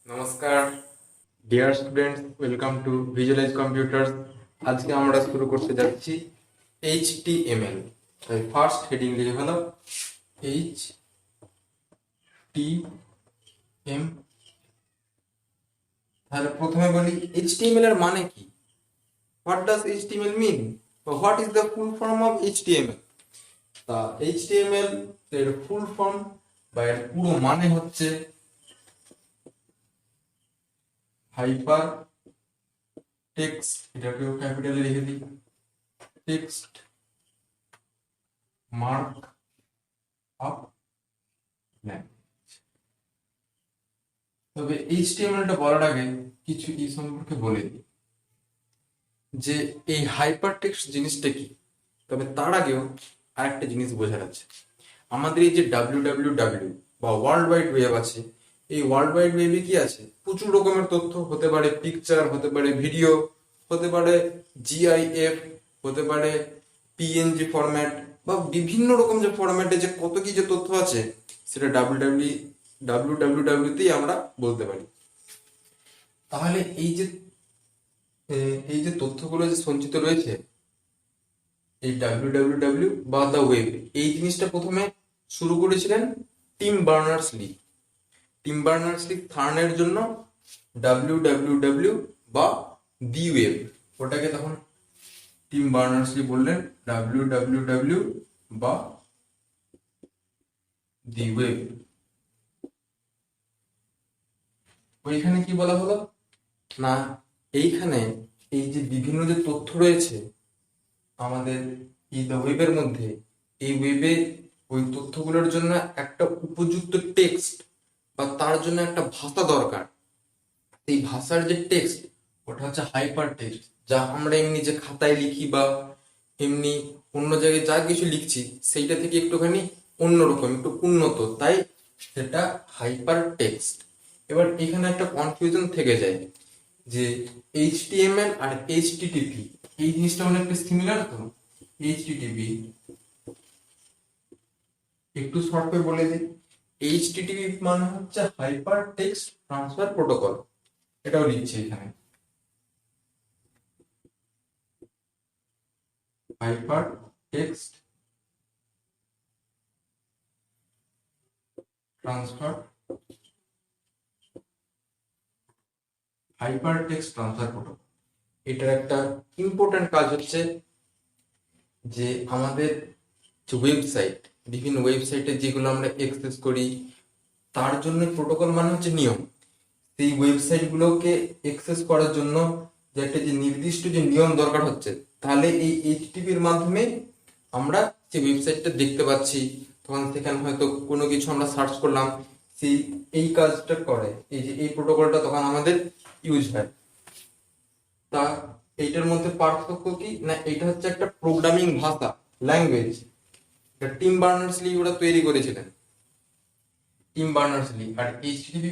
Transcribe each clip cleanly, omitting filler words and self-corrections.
নমস্কার dear students, welcome to visualise computers. আজকে আমরা শুরু করতে যাচ্ছি HTML। তাই ফার্স্ট হেডিং লিখে ফেলো HTML। তাহলে প্রথমে বলি HTML এর মানে কি, হোয়াট ডাজ HTML মিন, বা what is the full form of HTML। তা HTML এর ফুল ফর্ম বা এর পুরো মানে হচ্ছে হাইপার টেক্সট, এটাকেও ক্যাপিটালে লিখে দিই, টেক্সট মার্ক আপ ল্যাঙ্গুয়েজ। তবে HTML টা বলার আগে কিছু এই সম্পর্কে বলে দিই যে এই হাইপার টেক্সট জিনিসটা কি। তবে তার আগেও আরেকটা জিনিস বোঝার আছে। আমাদের এই যে WWW বা ওয়ার্ল্ড ওয়াইড ওয়েব আছে, এই ওয়ার্ল্ড ওয়াইড ওয়েবে কি আছে, প্রচুর রকমের তথ্য হতে পারে, পিকচার হতে পারে, ভিডিও হতে পারে, GIF হতে পারে, PNG ফরম্যাট, বা বিভিন্ন রকম যে ফরম্যাটে যে কত কি যে তথ্য আছে, সেটা WWWতেই আমরা বলতে পারি। তাহলে এই যে তথ্যগুলো যে সঞ্চিত রয়েছে এই WWW বা দ্য ওয়েব, এই জিনিসটা প্রথমে শুরু করেছিলেন Tim Berners Lee. Tim Berners Lee থার্নের জন্য WWW বা দি ওয়েব, ওটাকে তখন টিম বার্নার্স লি বললেন WWW বা দি ওয়েব। ওইখানে কি বলা হলো না, এইখানে এই যে বিভিন্ন যে তথ্য রয়েছে আমাদের এই দ্য ওয়েবের মধ্যে, এই ওয়েবে ওই তথ্যগুলোর জন্য একটা উপযুক্ত টেক্সট বা তার জন্য একটা ভাষা দরকার। এই ভাষার যে টেক্সট, ওটা হচ্ছে হাইপার টেক্সট, যা আমরা এমনি যে খাতায় লিখি বা এমনি অন্য জায়গায় যা কিছু লিখছি সেইটা থেকে একটুখানি অন্যরকম, একটু উন্নত, তাই সেটা হাইপার টেক্সট। এবার এখানে একটা কনফিউশন থেকে যায় যে HTML আর HTTP এই জিনিসটা অনেকটা সিমিলার। তো HTTP একটু শর্ট করে বলে দিই, HTTP মানে হচ্ছে হাইপার টেক্সট ট্রান্সফার প্রোটোকল। এটাও লিখছি এখানে, hyper text transfer, hyper text transfer protocol. এটার একটা ইম্পর্টেন্ট কাজ হচ্ছে যে আমাদের যে ওয়েবসাইট, বিভিন্ন ওয়েবসাইটে যেগুলো আমরা অ্যাক্সেস করি, তার জন্য প্রোটোকল মানে হচ্ছে নিয়ম। সেই ওয়েবসাইট গুলোকে অ্যাক্সেস করার জন্য যে একটা যে নির্দিষ্ট যে নিয়ম দরকার হচ্ছে, তাহলে এই HTTP-র মাধ্যমে আমরা যে ওয়েবসাইটটা দেখতে পাচ্ছি, তখন সেখানে হয়তো কোনো কিছু আমরা সার্চ করলাম, সেই এই কাজটা করে এই যে এই প্রোটোকলটা তখন আমাদের ইউজ হয়। তা এইটার মধ্যে পার্থক্য কি না, এটা হচ্ছে একটা প্রোগ্রামিং ভাষা, ল্যাঙ্গুয়েজ। এটা টিম বার্নার্স লি ওরা তৈরি করেছিলেন, টিম বার্নার্স লি। আর HTTP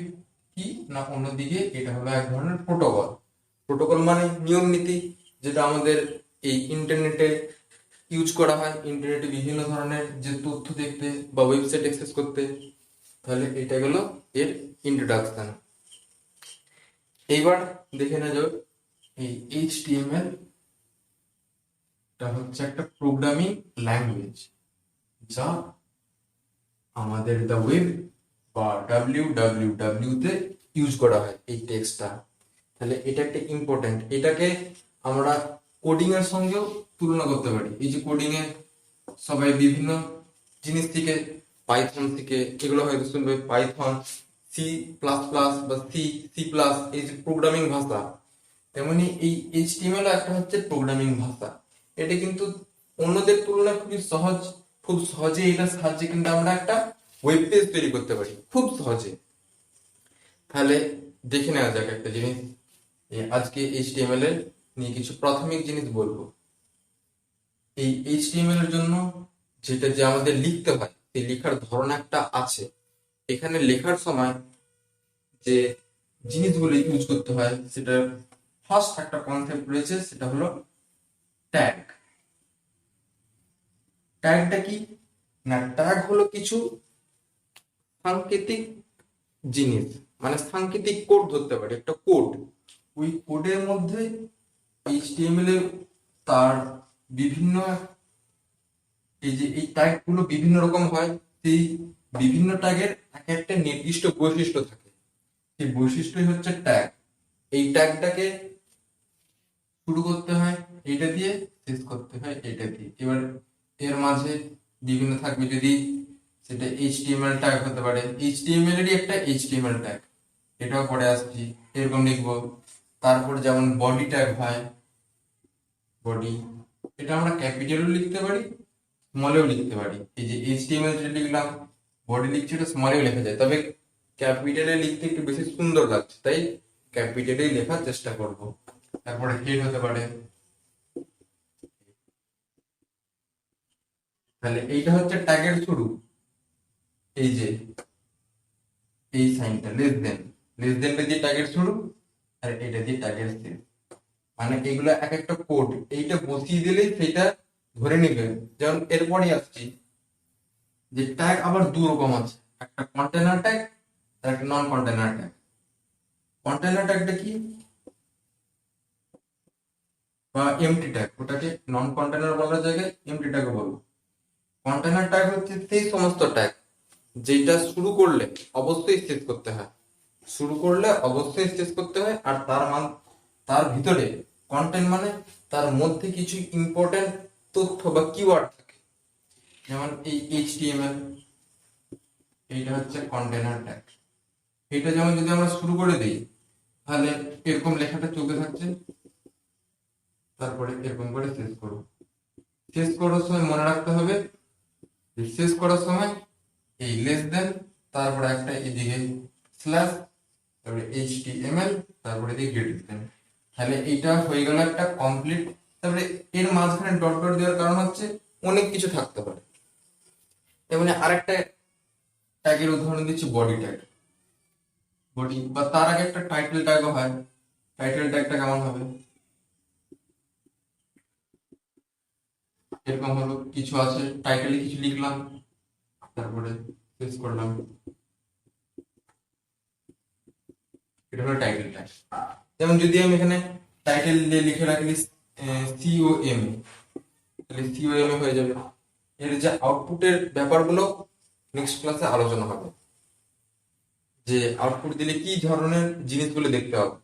কি না, অন্যদিকে এটা হলো এক ধরনের প্রোটোকল। প্রোটোকল মানে নিয়ম নীতি, যেটা আমাদের এই ইন্টারনেটে ইউজ করা হয়, ইন্টারনেটে বিভিন্ন ধরনের যে তথ্য দেখতে বা ওয়েবসাইট অ্যাক্সেস করতে। তাহলে এটা গেল এর ইন্ট্রোডাকশন। এইবার দেখে নেওয়া যাক এই HTML টা হচ্ছে একটা প্রোগ্রামিং ল্যাঙ্গুয়েজ, যা আমাদের দ্য ওয়েব বা WWW তে ইউজ করা হয় এই টেক্সটটা। তাহলে এটা একটা ইম্পর্টেন্ট, এটাকে আমরা কোডিং এর সঙ্গেও তুলনা করতে পারি। এই যে কোডিং এ সবাই বিভিন্ন জিনিস থেকে, পাইথন থেকে, এগুলো হয়তো শুনবে পাইথন, C++ বা C++, এই যে প্রোগ্রামিং ভাষা, তেমনি এই HTML একটা হচ্ছে প্রোগ্রামিং ভাষা। এটা কিন্তু অন্যদের তুলনায় খুবই সহজ, খুব সহজে এটার সাহায্যে কিন্তু আমরা একটা ওয়েব পেজ তৈরি করতে পারি খুব সহজে। তাহলে দেখে নেওয়া যাক একটা জিনিস। আজকে HTML এর নিয়ে কিছু প্রাথমিক জিনিস বলবো। এই HTML এর জন্য যেটা যে আমাদের লিখতে হয়, সেই লেখার ধরন একটা আছে। এখানে লেখার সময় যে জিনিসগুলো ইউজ করতে হয়, সেটা ফার্স্ট একটা কনসেপ্ট রয়েছে, সেটা হলো ট্যাগ। ট্যাগটা কি না, ট্যাগ হলো কিছু সাংকেতিক জিনিস মানে সাংকেতিক কোড ধরতে পারি, একটা কোড। ওই কোডের মধ্যে এইচটিএমএল এ তার বিভিন্ন, এই যে এই ট্যাগ গুলো বিভিন্ন রকম হয়, সেই বিভিন্ন ট্যাগের এক একটা নির্দিষ্ট বৈশিষ্ট্য থাকে, সেই বৈশিষ্ট্যই হচ্ছে ট্যাগ। এই ট্যাগটাকে শুরু করতে হয় এইটা দিয়ে, শেষ করতে হয় এইটা দিয়ে। এবার এর মাঝে বিভিন্ন থাকবে, যদি সেটা এইচটিএমএল ট্যাগ হতে পারে, এইচটিএমএল এরই একটা এইচটিএমএল ট্যাগ, এটাও পরে আসছি, এরকম লিখবো। তারপর যেমন বডি ট্যাগ হয়, বডি, এটা আমরা ক্যাপিটালও লিখতে পারি, স্মলেও লিখতে পারি। এই যে এইচটিএমএল যেটা লিখলাম, বডি লিখছি, এটা স্মলেও লেখা যায়, তবে ক্যাপিটালে লিখতে একটু বেশি সুন্দর লাগছে, তাই ক্যাপিটালেই লেখার চেষ্টা করব। তারপরে হেড হতে পারে। তাহলে এইটা হচ্ছে ট্যাগের শুরু, এই যে এই সাইনটা লেস দেন, লেস দেনটা দিয়ে ট্যাগের শুরু, আর এটা দিয়ে ট্যাগের শেষ। মানে এগুলো এক একটা কোড, এইটা বসিয়ে দিলেই সেটা ধরে নিবে। যেমন এরপরে আসছি, যে ট্যাগ আবার দু রকম আছে, একটা কন্টেনার ট্যাগ আর একটা নন কন্টেনার ট্যাগ। কন্টেনার ট্যাগটা কি, বা এমটি ট্যাগ, ওটাকে নন কন্টেনার বলার জায়গায় এমটি ট্যাগ বলবো। কন্টেনার ট্যাগ হচ্ছে সেই সমস্ত ট্যাগ যেটা শুরু করলে অবশ্যই শেষ করতে হয়, শুরু করলে অবশ্যই শেষ করতে হয়, আর তার মান, তার ভিতরে কন্টেন্ট মানে তার মধ্যে কিছু ইম্পর্টেন্ট তথ্য বা কিওয়ার্ড থাকে। যেমন এই এইচটিএমএল, এইটা হচ্ছে কন্টেনার ট্যাগ। এটা যেমন যদি আমরা শুরু করে দিই, তাহলে এরকম লেখাটা চলতে থাকছে, তারপরে এরকম করে শেষ করব। শেষ করার সময় মনে রাখতে হবে, যে শেষ করার সময় এই লেস দেন, তারপরে একটা এদিকে স্ল্যাশ, তারপরে এইচটিএমএল, তারপরে এদিকে গ্রেটার দেন। তাহলে এইটা হয়ে গেল একটা কমপ্লিট। তারপরে এর মাঝখানে ডট ডট দেওয়ার কারণ হচ্ছে অনেক কিছু থাকতে পারে। এমনি আরেকটা ট্যাগের উদাহরণ দিচ্ছি, বডি ট্যাগ। বডি বা তার আগে একটা টাইটেল ট্যাগও হয়। টাইটেল ট্যাগটা কেমন হবে, এরকম হলো, কিছু আছে টাইটেলে কিছু লিখলাম, তারপরে শেষ করলাম, এটা হলো টাইটেল ট্যাগ। যেমন যদি আমি এখানে টাইটেল দিয়ে লিখে রাখি সিওএম, তাহলে সিওএম হয়ে যাবে। এর যে আউটপুটের ব্যাপারগুলো নেক্সট ক্লাসে আলোচনা হবে, যে আউটপুট দিলে কি ধরনের জিনিসগুলো দেখতে হবে।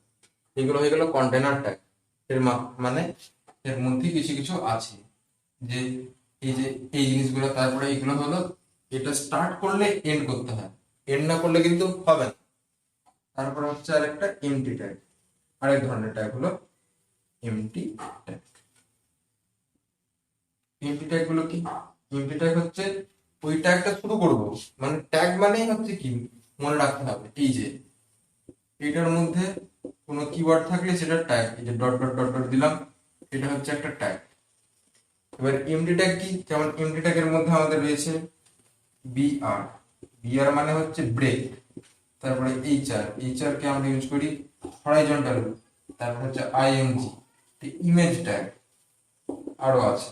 এগুলো হয়ে গেল কন্টেনার ট্যাগ। এর মানে এর মধ্যে কিছু কিছু আছে, যে এই যে এই জিনিসগুলো, তারপরে এগুলো হলো, এটা স্টার্ট করলে এন্ড করতে হয়, এন্ড না করলে কিন্তু হবে না। তারপর হচ্ছে আরেকটা এমটি ট্যাগ, আরেক ধরনের ট্যাগ হলো এমটি ট্যাগ। এমটি ট্যাগ গুলো কি, এমটি ট্যাগ হচ্ছে ওই ট্যাগটা শুরু করব, মানে ট্যাগ মানেই হচ্ছে কি, মনে রাখতে হবে এই যে এটার মধ্যে কোনো কিওয়ার্ড থাকলে সেটা ট্যাগ, এই যে ডট ডট ডট ডট দিলাম, এটা হচ্ছে একটা ট্যাগ। এবার এমটি ট্যাগ কি, যেমন এমটি ট্যাগের মধ্যে আমাদের রয়েছে বিআর, বিআর মানে হচ্ছে ব্রেক, তারপরে এইচআর, এইচআর কে আমরা ইউজ করি হরাইজন্টাল, তারপর হচ্ছে আইএমজি, ইমেজ ট্যাগ, আরো আছে।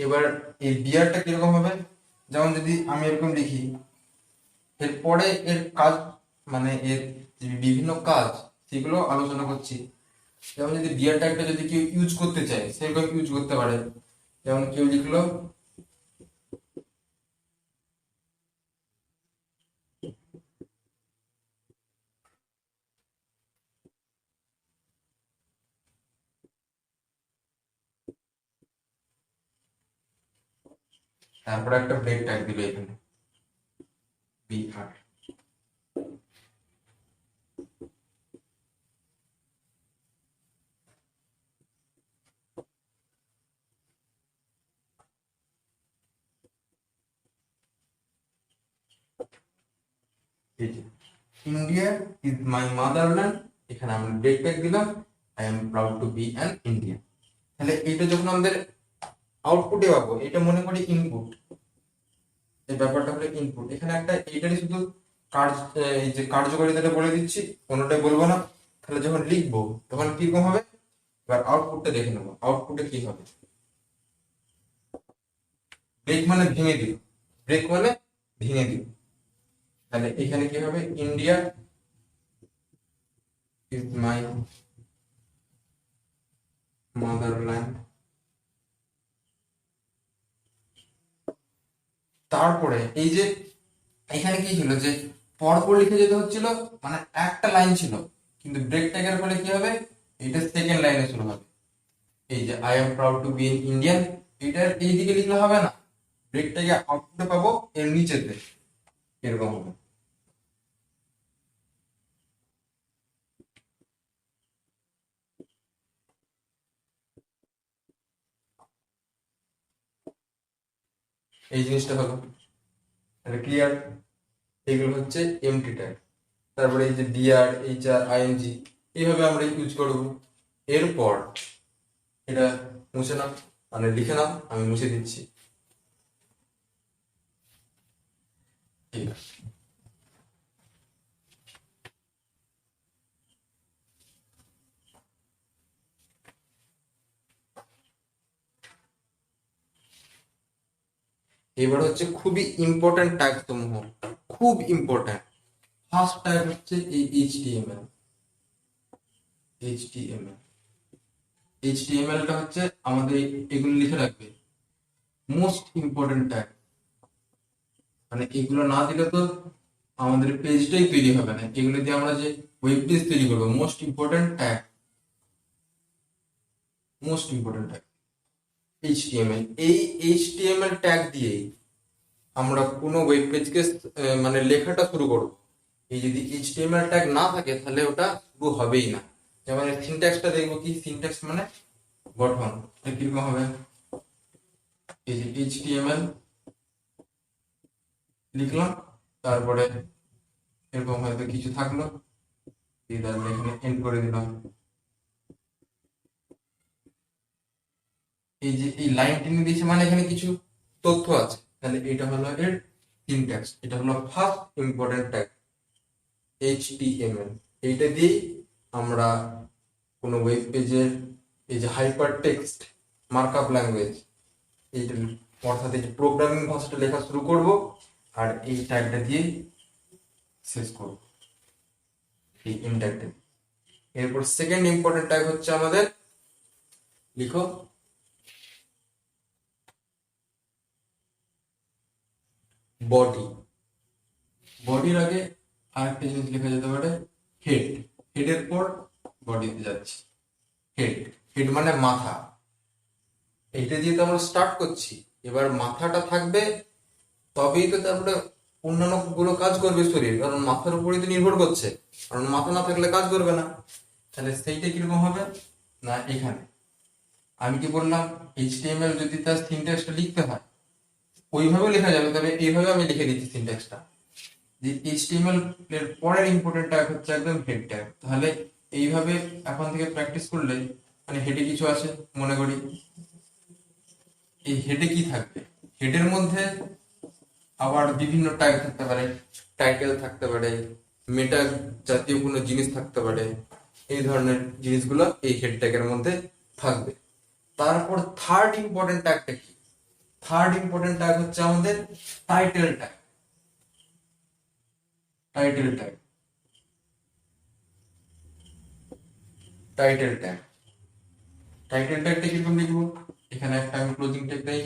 এবার এই বিআরটা কিরকম হবে, যেমন যদি আমি এরকম লিখি, এরপরে এর কাজ, মানে এর যে বিভিন্ন কাজ সেগুলো আলোচনা করছি। যেমন যদি বিআর ট্যাগটা যদি কেউ ইউজ করতে চায়, সেরকম ইউজ করতে পারে। যেমন কেউ লিখলো তারপরে একটা ব্রেক ট্যাগ দিল এখানে BR. India is my motherland, এখানে আমরা ব্রেক ট্যাগ দিলাম, I am proud to be an Indian. তাহলে এটা যখন আমাদের আউটপুটে পাবো, এটা মনে করি ইনপুট, এই ব্যাপারটা হলো ইনপুট। এখানে একটা এইটারই শুধু কার্য, এই যে কার্যকারিতাটা বলে দিচ্ছি, কোনোটাই বলবো না। তাহলে যখন লিখবো তখন কিরকম হবে, এবার আউটপুটটা দেখে নেবো, আউটপুটে কি হবে। ব্রেক মানে ভেঙে দিল, ব্রেক মানে ভেঙে দিল। তাহলে এখানে কি হবে, ইন্ডিয়া ইজ মাই মাদারল্যান্ড। তারপরে এই যে এখানে কি ছিল যে পরপর লিখে যেতে হচ্ছিল, মানে একটা লাইন ছিল, কিন্তু ব্রেক ট্যাগের ফলে কি হবে, এটা সেকেন্ড লাইনে শুরু হবে। এই যে I am proud to be in Indian, এটার এইদিকে লিখলে হবে না, ব্রেক ট্যাগে আউটপুটে পাবো এর নিচেতে, এরকম হবে। এই জিনিসটা হলো, এটা ক্লিয়ার। এগুলো হচ্ছে এমটি ট্যাগ। তারপরে এই যে ডিআর, এইচআর, আইএনজি, এইভাবে আমরা ইউজ করব। এরপর এটা মুছে নাও, মানে লিখে নাও, আমি মুছে দিচ্ছি। ঠিক আছে। এবার হচ্ছে খুবই ইম্পর্টেন্ট ট্যাগ সমূহ, খুব ইম্পর্টেন্ট। ফার্স্ট ট্যাগ হচ্ছে এই এইচটিএমএল। এইচটিএমএল এইচটিএমএলটা হচ্ছে আমাদের, এগুলো লিখে রাখবে, মোস্ট ইম্পর্টেন্ট ট্যাগ। মানে এগুলো না দিলে তো আমাদের পেজটাই তৈরি হবে না। এগুলো দিয়ে আমরা যে ওয়েব পেজ তৈরি করবো, most important tag, most important tag HTML. এই এইচটিএমএল ট্যাগ দিয়ে আমরা কোনো ওয়েব পেজকে মানে লেখাটা শুরু করব। এই যদি এইচটিএমএল ট্যাগ না থাকে তাহলে ওটা শুরু হবেই না। যেমন সিনট্যাক্সটা দেখবো, কি সিনট্যাক্স মানে গঠন, কিরকম হবে, এই যে এইচটিএমএল লিখলাম, তারপরে এরকম হয়তো কিছু থাকলো, তারপরে এখানে এন্ড করে দিলাম। এই যে এই লাইন টেনে দিয়েছে মানে এখানে কিছু তথ্য আছে, তাহলে এটা হলো এর সিনট্যাক্স। এটা হলো ফার্স্ট ইম্পর্টেন্ট ট্যাগ এইচটিএমএল। এইটা দিয়েই আমরা কোনো ওয়েব পেজের এই যে হাইপার টেক্সট মার্কআপ ল্যাঙ্গুয়েজ, এইটা অর্থাৎ এই যে প্রোগ্রামিং ভাষাটা লেখা শুরু করব, আর এই ট্যাগটা দিয়েই শেষ করব, এই ইনট্যাগটা। এরপর সেকেন্ড ইম্পর্টেন্ট ট্যাগ হচ্ছে আমাদের, লিখো বডি। বডির আগে আরেকটা জিনিস লেখা যেতে পারে হেড। হেডের পর বডিতে যাচ্ছি। হেড, হেড মানে মাথা। এইটা দিয়ে তো আমরা স্টার্ট করছি, এবার মাথাটা থাকবে, তবেই তো তারপরে অন্যান্য গুলো কাজ করবে শরীর, কারণ মাথার উপরেই তো নির্ভর করছে, কারণ মাথা না থাকলে কাজ করবে না। তাহলে সেইটা কিরকম হবে না, এখানে আমি কি বললাম, এইচটিএমএল যদি তার সিনট্যাক্সটা লিখতে হয় ওইভাবে লেখা যাবে, তবে এইভাবে আমি লিখে দিচ্ছি সিনট্যাক্সটা, যে এইচটিএমএল এর পরের ইম্পর্টেন্ট ট্যাগ হচ্ছে একদম হেড ট্যাগ। তাহলে এইভাবে এখন থেকে প্র্যাকটিস করলে, মানে হেডে কিছু আছে মনে করি, এই হেডে কি থাকবে, হেডের মধ্যে আবার বিভিন্ন ট্যাগ থাকতে পারে, টাইটেল থাকতে পারে, মেটা জাতীয় কোনো জিনিস থাকতে পারে, এই ধরনের জিনিসগুলো এই হেড ট্যাগের মধ্যে থাকবে। তারপর থার্ড ইম্পর্টেন্ট ট্যাগটা কি, থার্ড ইম্পর্টেন্ট ট্যাগ হচ্ছে আমাদের title tag. Title tag, title tag, title ট্যাগটা কিরকম লিখবো, এখানে একটা আমি ক্লোজিং ট্যাগ দেই।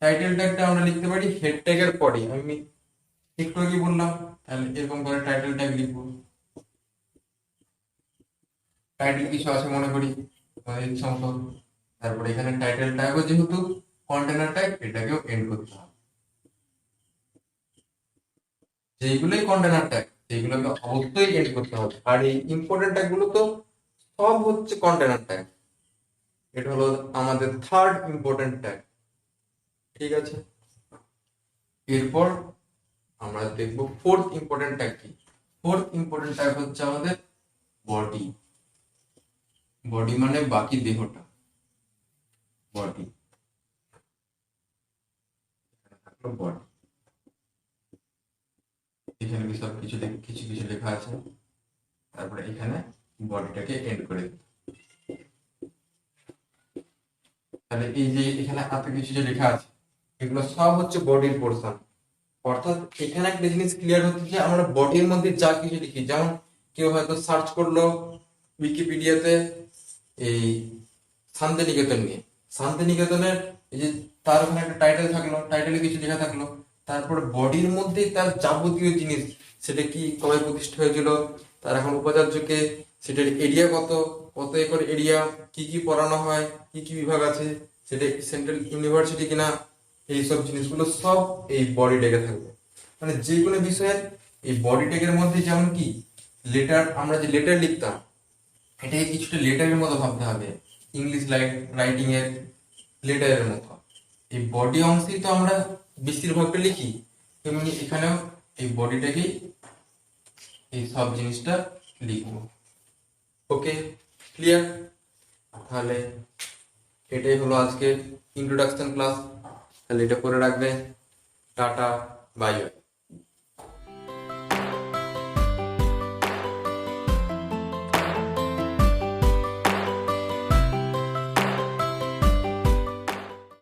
টাইটেল ট্যাগটা আমরা লিখতে পারি হেড ট্যাগের পরে, আমি একটু আগে বললাম, তাহলে এরকম করে টাইটেল ট্যাগ লিখবো। টাইটেল কিছু আছে মনে করি, এই সমস্ত। তারপরে এখানে টাইটেল ট্যাগও যেহেতু কন্টেনার ট্যাগ, এটাকেও এন্ড করতে হবে। যেগুলোই কন্টেনার ট্যাগ সেইগুলোকে অবশ্যই এন্ড করতে হবে, আর এই ইম্পর্টেন্ট ট্যাগ গুলো তো সব হচ্ছে কন্টেনার ট্যাগ। এটা হলো আমাদের থার্ড ইম্পর্টেন্ট ট্যাগ। ঠিক আছে, এরপর আমরা দেখবো ফোর্থ ইম্পর্টেন্ট ট্যাগ কি। ফোর্থ ইম্পর্টেন্ট ট্যাগ হচ্ছে আমাদের বডি। বডি মানে বাকি দেহটা, বডি, বডি। এখানে সব কিছু কিছু কিছু লেখা আছে, তারপরে এখানে বডিটাকে এন্ড করে দিই। তাহলে এই যে এখানে এত কিছু যে লেখা আছে, এগুলো সব হচ্ছে বডির পোর্শন। অর্থাৎ এখানে একটা জিনিস ক্লিয়ার হচ্ছে যে আমরা বডির মধ্যে যা কিছু লিখি, যেমন কেউ হয়তো সার্চ করলো উইকিপিডিয়াতে এই শান্তিনিকেতন নিয়ে, শান্তিনিকেতনের এই যে তার ওখানে একটা টাইটেল থাকলো, টাইটেলে কিছু লেখা থাকলো, তারপর বডির মধ্যে তার যাবতীয় জিনিস, সেটা কি কবে প্রতিষ্ঠা হয়েছিল, তার এখন উপাচার্যকে, সেটার এরিয়া কত, কত একর এরিয়া, কি কি পড়ানো হয়, কি কি বিভাগ আছে, সেটা সেন্ট্রাল ইউনিভার্সিটি কিনা, এইসব জিনিসগুলো সব এই বডি ট্যাগে থাকবে। মানে যে কোনো বিষয়ের এই বডি ট্যাগের মধ্যে, যেমন কি লেটার, আমরা যে লেটার লিখতাম এটাকে কিছুটা লেটারের মতো ভাবতে হবে, ইংলিশ রাইটিং এর লেটারের মতো। এই বডি অংশেই তো আমরা বেশিরভাগটা লিখি, তেমনি এখানেও এই বডিটাকেই এই সব জিনিসটা লিখবো। ওকে, ক্লিয়ার? তাহলে এটাই হলো আজকে ইন্ট্রোডাকশন ক্লাস, তাহলে এটা করে রাখবে। Tata, bye bye.